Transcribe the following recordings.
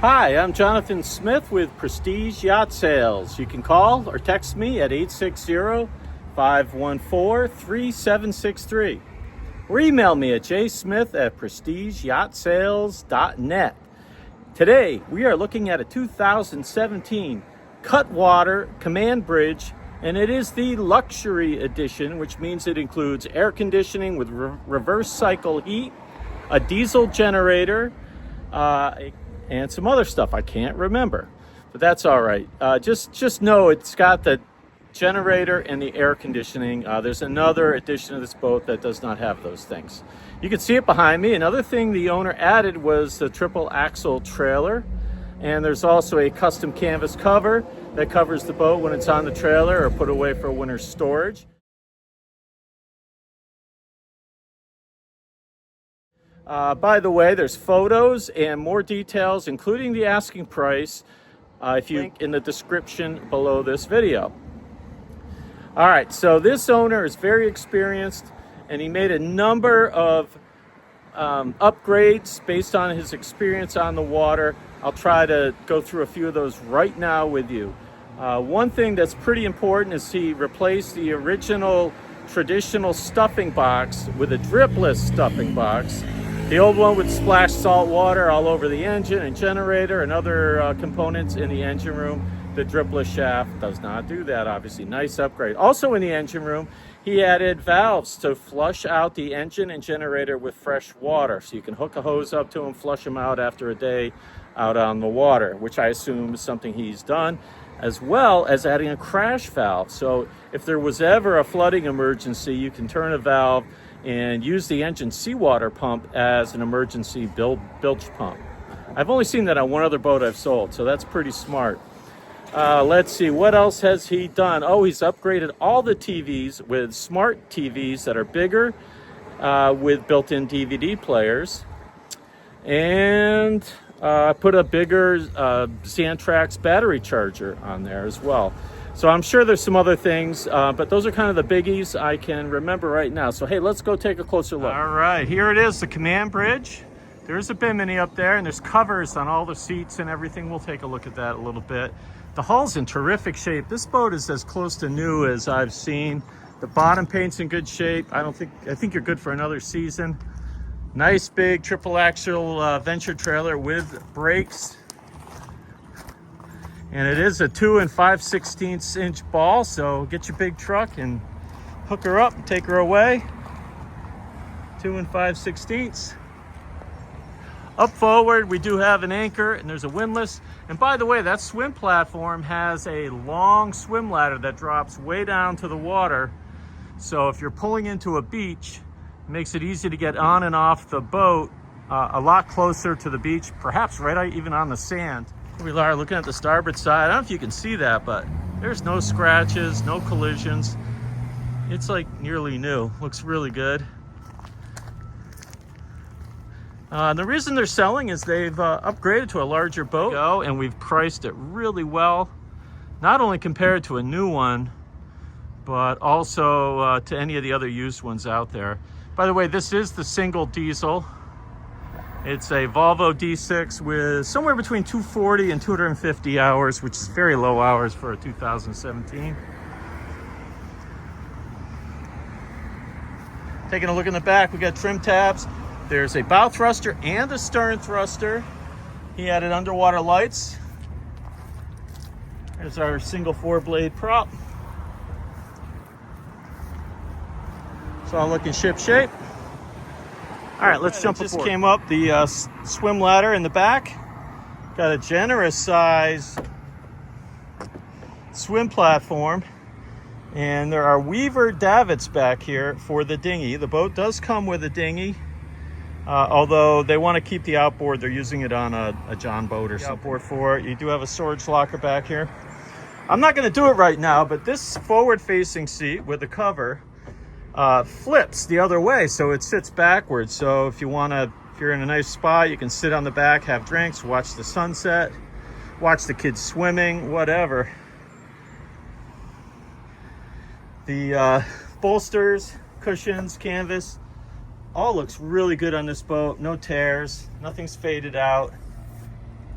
Hi, I'm Jonathan Smith with Prestige Yacht Sales. You can call or text me at 860-514-3763 or email me at jsmith@prestigeyahtsales.net. Today, we are looking at a 2017 Cutwater Command Bridge, and it is the luxury edition, which means it includes air conditioning with reverse cycle heat, a diesel generator, and some other stuff I can't remember, but that's all right. Just know it's got the generator and the air conditioning. There's another edition of this boat that does not have those things. You can see it behind me. Another thing the owner added was the triple axle trailer, and there's also a custom canvas cover that covers the boat when it's on the trailer or put away for winter storage. By the way, there's photos and more details, including the asking price, if you link in the description below this video. All right, so this owner is very experienced, and he made a number of upgrades based on his experience on the water. I'll try to go through a few of those right now with you. One thing that's pretty important is he replaced the original traditional stuffing box with a dripless stuffing box. The old one would splash salt water all over the engine and generator and other components in the engine room. The dripless shaft does not do that, obviously. Nice upgrade. Also in the engine room, he added valves to flush out the engine and generator with fresh water. So you can hook a hose up to them, flush them out after a day out on the water, which I assume is something he's done, as well as adding a crash valve. So if there was ever a flooding emergency, you can turn a valve and use the engine seawater pump as an emergency bilge pump. I've only seen that on one other boat I've sold, so that's pretty smart. Let's see, what else has he done? Oh, he's upgraded all the TVs with smart TVs that are bigger with built-in DVD players, and put a bigger Xantrax battery charger on there as well. So I'm sure there's some other things, but those are kind of the biggies I can remember right now. So hey, let's go take a closer look. All right, here it is, the Command Bridge. There's a bimini up there, and there's covers on all the seats and everything. We'll take a look at that a little bit. The hull's in terrific shape. This boat is as close to new as I've seen. The bottom paint's in good shape. I think you're good for another season. Nice big triple axle venture trailer with brakes. And it is a 2 5/16 inch ball, so get your big truck and hook her up and take her away. 2 5/16. Up forward, we do have an anchor, and there's a windlass. And by the way, that swim platform has a long swim ladder that drops way down to the water. So if you're pulling into a beach, it makes it easy to get on and off the boat a lot closer to the beach, perhaps right even on the sand. Here we are looking at the starboard side. I don't know if you can see that, but there's no scratches, no collisions. It's like nearly new. Looks really good. The reason they're selling is they've upgraded to a larger boat, and we've priced it really well, not only compared to a new one, but also to any of the other used ones out there. By the way, this is the single diesel. It's a Volvo D6 with somewhere between 240 and 250 hours, which is very low hours for a 2017. Taking a look in the back, we got trim tabs. There's a bow thruster and a stern thruster. He added underwater lights. There's our single 4-blade prop. It's all looking ship shape. All right, let's jump aboard. Just came up the swim ladder in the back. Got a generous size swim platform. And there are Weaver davits back here for the dinghy. The boat does come with a dinghy. Although they want to keep the outboard, they're using it on a John boat or something. Outboard for it. You do have a storage locker back here. I'm not going to do it right now, but this forward-facing seat with the cover flips the other way, so it sits backwards. So if you're in a nice spot, you can sit on the back, have drinks, watch the sunset, watch the kids swimming, whatever. The bolsters, cushions, canvas, all looks really good on this boat. No tears, nothing's faded out.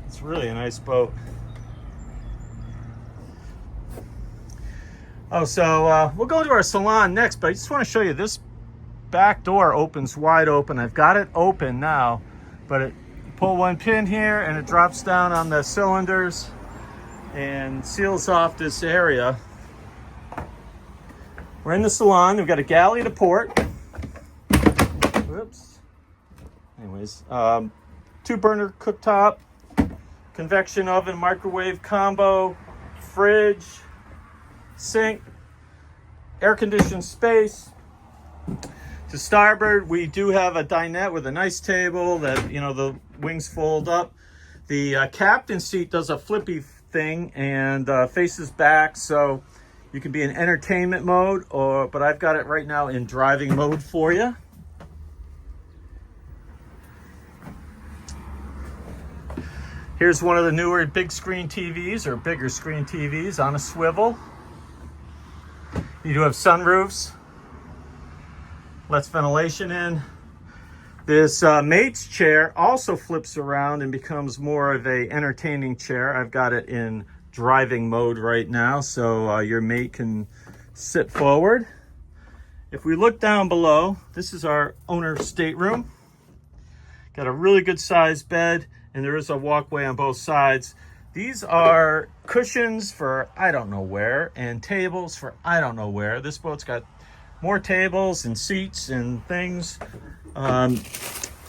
It's really a nice boat. Oh, so we'll go to our salon next, but I just want to show you this back door opens wide open. I've got it open now, but you pull one pin here and it drops down on the cylinders and seals off this area. We're in the salon. We've got a galley to port. Whoops. Anyways, 2-burner cooktop, convection oven, microwave combo, fridge, sink, air-conditioned space. To starboard, we do have a dinette with a nice table that, you know, the wings fold up. The captain seat does a flippy thing and faces back, so you can be in entertainment mode, but I've got it right now in driving mode for you. Here's one of the newer big screen TVs, or bigger screen TVs on a swivel. You do have sunroofs, lets ventilation in. This mate's chair also flips around and becomes more of a entertaining chair. I've got it in driving mode right now, so your mate can sit forward. If we look down below, this is our owner's stateroom. Got a really good sized bed, and there is a walkway on both sides. These are cushions for I don't know where, and tables for I don't know where. This boat's got more tables and seats and things.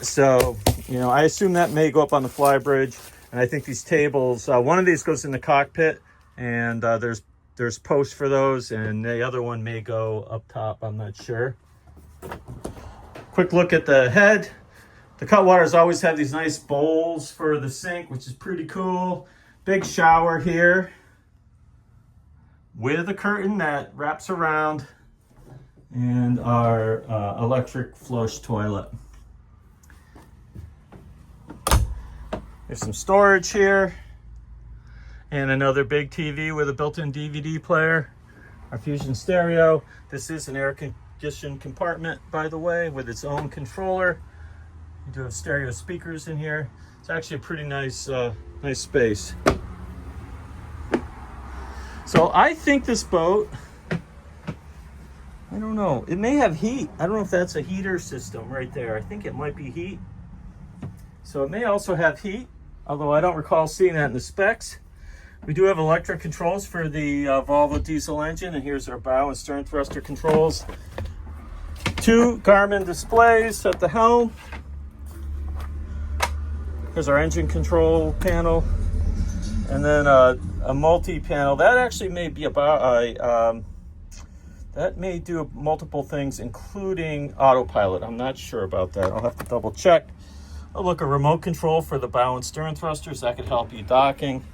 So, you know, I assume that may go up on the flybridge. And I think these tables, one of these goes in the cockpit, and there's posts for those, and the other one may go up top. I'm not sure. Quick look at the head. The Cutwaters always have these nice bowls for the sink, which is pretty cool. Big shower here with a curtain that wraps around, and our electric flush toilet. There's some storage here, and another big TV with a built-in DVD player. Our Fusion stereo. This is an air-conditioned compartment, by the way, with its own controller. You do have stereo speakers in here. It's actually a pretty nice, nice space. So I think this boat, I don't know, it may have heat. I don't know if that's a heater system right there. I think it might be heat. So it may also have heat, although I don't recall seeing that in the specs. We do have electric controls for the Volvo diesel engine, and here's our bow and stern thruster controls. 2 Garmin displays at the helm. Here's our engine control panel, and then a multi-panel. That actually may be about that may do multiple things, including autopilot. I'm not sure about that. I'll have to double check. Oh, look, a remote control for the bow and stern thrusters. That could help you docking,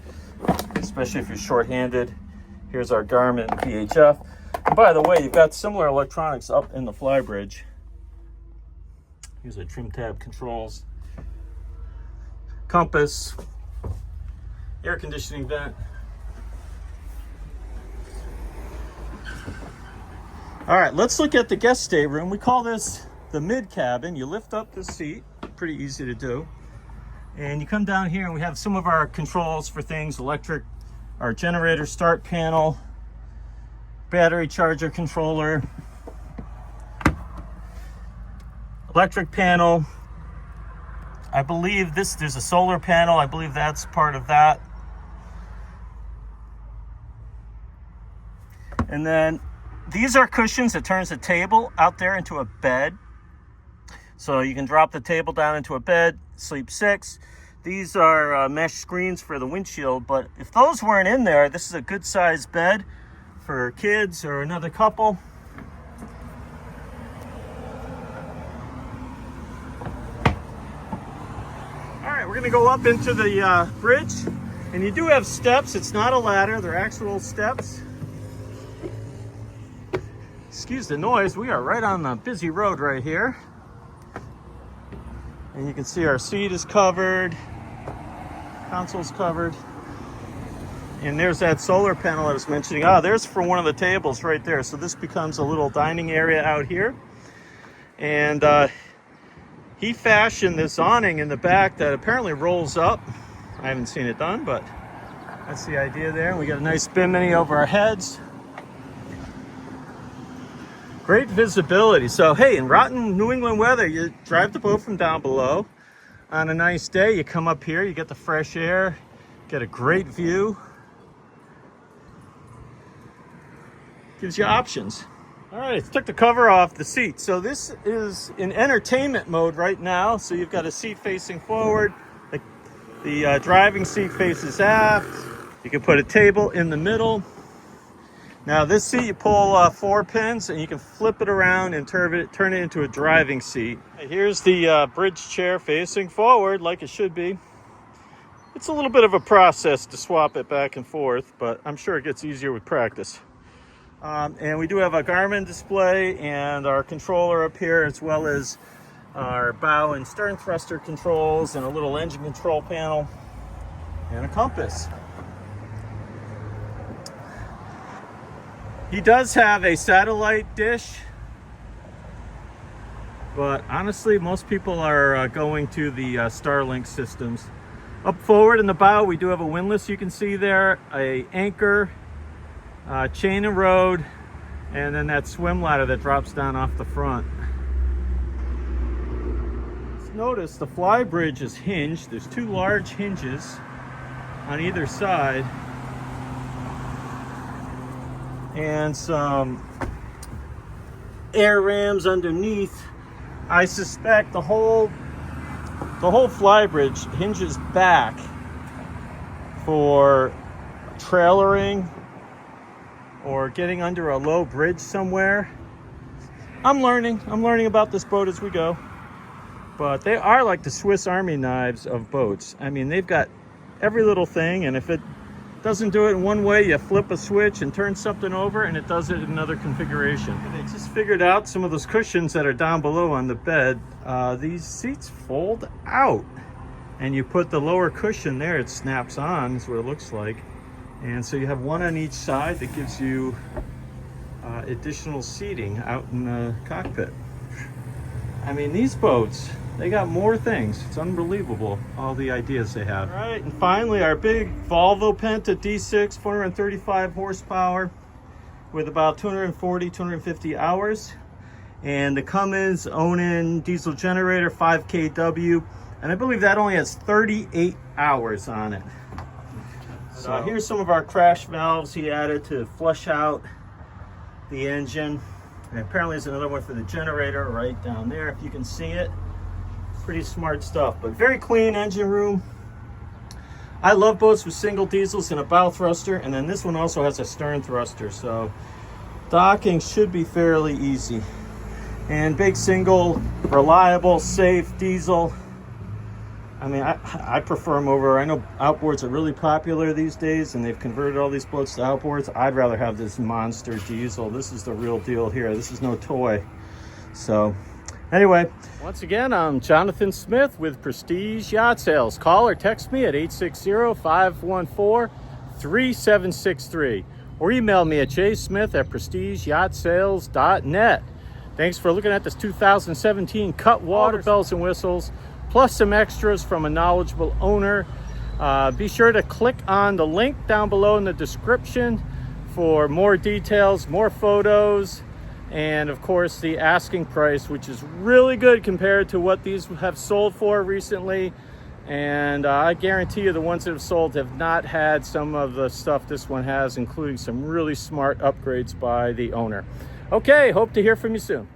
especially if you're short-handed. Here's our Garmin VHF. And by the way, you've got similar electronics up in the flybridge. Here's our trim tab controls. Compass, air conditioning vent. All right, let's look at the guest stateroom. We call this the mid cabin. You lift up the seat, pretty easy to do. And you come down here and we have some of our controls for things, electric, our generator start panel, battery charger controller, electric panel. I believe there's a solar panel. I believe that's part of that. And then these are cushions that turns the table out there into a bed. So you can drop the table down into a bed, sleep 6. These are mesh screens for the windshield, but if those weren't in there, this is a good sized bed for kids or another couple. We're gonna go up into the bridge, and you do have steps. It's not a ladder, they're actual steps. Excuse the noise, we are right on the busy road right here. And you can see our seat is covered, console's covered. And there's that solar panel I was mentioning. There's for one of the tables right there. So this becomes a little dining area out here. And he fashioned this awning in the back that apparently rolls up. I haven't seen it done, but that's the idea there. We got a nice bimini over our heads. Great visibility. So hey, in rotten New England weather, you drive the boat from down below. On a nice day, you come up here, you get the fresh air, get a great view. Gives you options. All right, let's took the cover off the seat. So this is in entertainment mode right now. So you've got a seat facing forward. The driving seat faces aft. You can put a table in the middle. Now this seat, you pull 4 pins and you can flip it around and turn it into a driving seat. Here's the bridge chair facing forward like it should be. It's a little bit of a process to swap it back and forth, but I'm sure it gets easier with practice. And we do have a Garmin display and our controller up here, as well as our bow and stern thruster controls and a little engine control panel and a compass. He does have a satellite dish, but honestly, most people are going to the Starlink systems. Up forward in the bow, we do have a windlass, you can see there, a anchor, chain and rode, and then that swim ladder that drops down off the front. Notice the fly bridge is hinged. There's 2 large hinges on either side, and some air rams underneath. I suspect the whole fly bridge hinges back for trailering or getting under a low bridge somewhere. I'm learning about this boat as we go, but they are like the Swiss Army knives of boats. I mean, they've got every little thing, and if it doesn't do it in one way, you flip a switch and turn something over and it does it in another configuration. They just figured out some of those cushions that are down below on the bed. These seats fold out, and you put the lower cushion there, it snaps on, is what it looks like. And so you have one on each side that gives you additional seating out in the cockpit. I mean, these boats, they got more things. It's unbelievable, all the ideas they have. All right, and finally, our big Volvo Penta D6, 435 horsepower with about 240, 250 hours. And the Cummins Onan diesel generator, 5 kW. And I believe that only has 38 hours on it. So here's some of our crash valves he added to flush out the engine. And apparently there's another one for the generator right down there, if you can see it. Pretty smart stuff, but very clean engine room. I love boats with single diesels and a bow thruster, and then this one also has a stern thruster, so docking should be fairly easy. And big single, reliable, safe diesel. I mean, I prefer them over, I know outboards are really popular these days and they've converted all these boats to outboards. I'd rather have this monster diesel. This is the real deal here. This is no toy. So anyway, once again, I'm Jonathan Smith with Prestige Yacht Sales. Call or text me at 860-514-3763 or email me at jsmith@prestigeyahtsales.net. Thanks for looking at this 2017 Cutwater bells and whistles, plus some extras from a knowledgeable owner. Be sure to click on the link down below in the description for more details, more photos, and of course the asking price, which is really good compared to what these have sold for recently. And I guarantee you the ones that have sold have not had some of the stuff this one has, including some really smart upgrades by the owner. Okay, hope to hear from you soon.